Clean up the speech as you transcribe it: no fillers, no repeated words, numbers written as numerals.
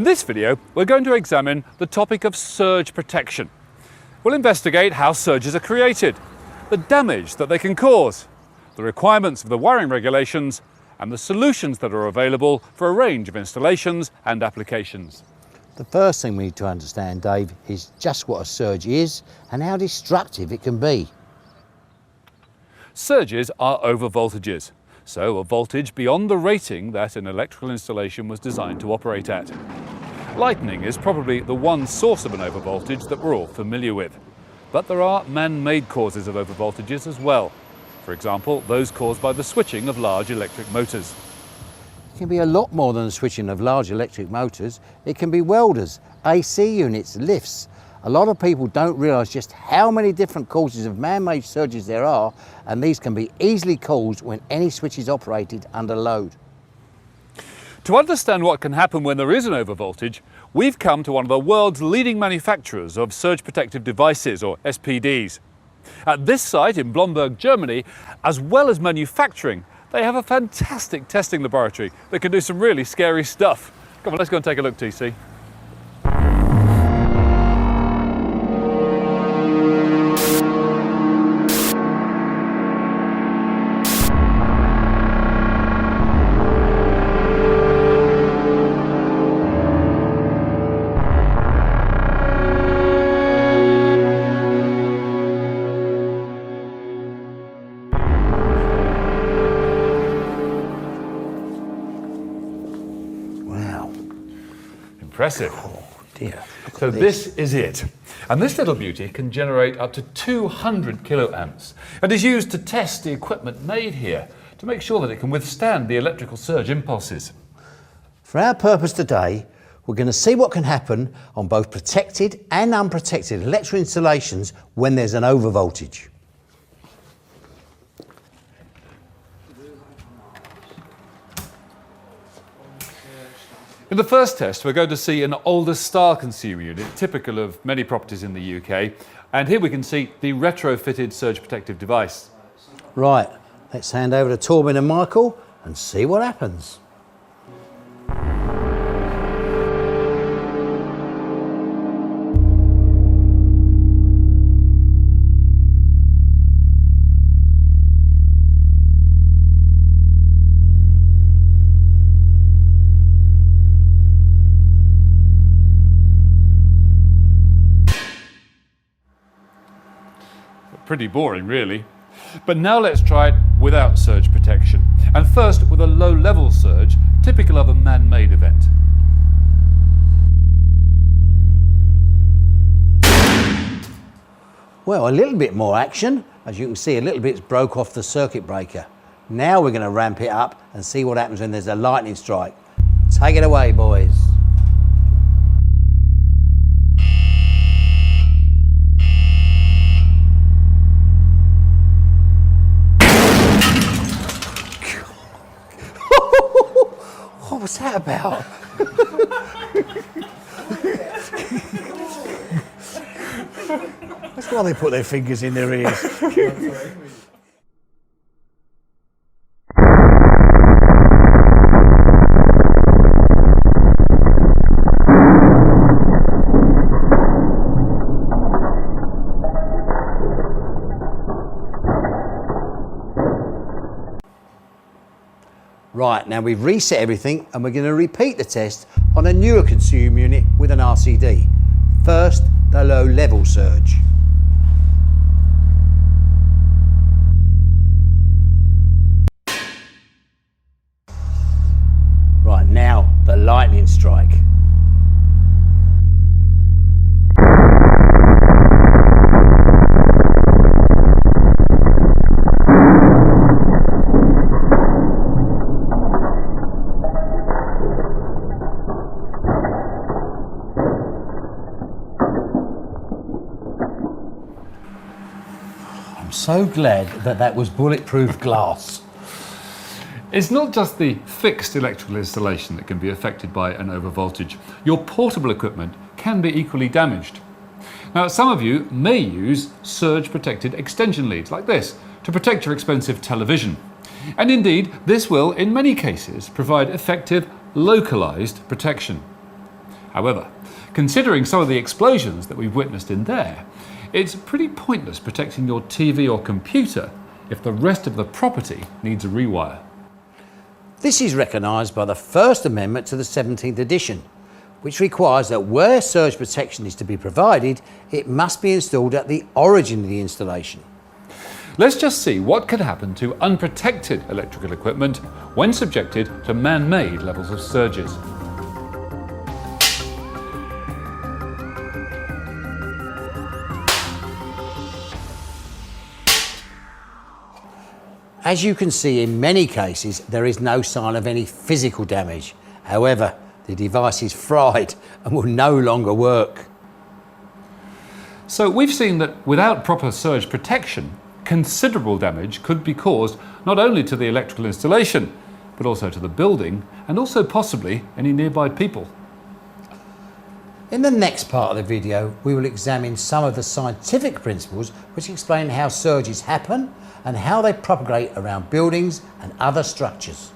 In this video, we're going to examine the topic of surge protection. We'll investigate how surges are created, the damage that they can cause, the requirements of the wiring regulations, and the solutions that are available for a range of installations and applications. The first thing we need to understand, Dave, is just what a surge is and how destructive it can be. Surges are overvoltages, so a voltage beyond the rating that an electrical installation was designed to operate at. Lightning is probably the one source of an overvoltage that we're all familiar with. But there are man-made causes of overvoltages as well. For example, those caused by the switching of large electric motors. It can be a lot more than the switching of large electric motors. It can be welders, AC units, lifts. A lot of people don't realise just how many different causes of man-made surges there are, and these can be easily caused when any switch is operated under load. To understand what can happen when there is an overvoltage, we've come to one of the world's leading manufacturers of surge protective devices, or SPDs. At this site in Blomberg, Germany, as well as manufacturing, they have a fantastic testing laboratory that can do some really scary stuff. Come on, let's go and take a look, TC. Impressive. Oh dear. So this is it. And this little beauty can generate up to 200 kiloamps and is used to test the equipment made here to make sure that it can withstand the electrical surge impulses. For our purpose today, we're going to see what can happen on both protected and unprotected electrical installations when there's an overvoltage. In the first test, we're going to see an older style consumer unit, typical of many properties in the UK. And here we can see the retrofitted surge protective device. Right, let's hand over to Torben and Michael and see what happens. Pretty boring, really. But now let's try it without surge protection. And first with a low-level surge, typical of a man-made event. Well, a little bit more action. As you can see, a little bit's broke off the circuit breaker. Now we're going to ramp it up and see what happens when there's a lightning strike. Take it away, boys. What was that about? That's why they put their fingers in their ears. Right, now we've reset everything and we're going to repeat the test on a newer consumer unit with an RCD. First, the low level surge. Right, now the lightning strike. I'm so glad that that was bulletproof glass. It's not just the fixed electrical installation that can be affected by an overvoltage. Your portable equipment can be equally damaged. Now, some of you may use surge-protected extension leads like this to protect your expensive television. And indeed, this will, in many cases, provide effective, localized protection. However, considering some of the explosions that we've witnessed in there, it's pretty pointless protecting your TV or computer if the rest of the property needs a rewire. This is recognised by the First Amendment to the 17th edition, which requires that where surge protection is to be provided, it must be installed at the origin of the installation. Let's just see what could happen to unprotected electrical equipment when subjected to man-made levels of surges. As you can see, in many cases, there is no sign of any physical damage. However, the device is fried and will no longer work. So we've seen that without proper surge protection, considerable damage could be caused not only to the electrical installation, but also to the building and also possibly any nearby people. In the next part of the video, we will examine some of the scientific principles which explain how surges happen and how they propagate around buildings and other structures.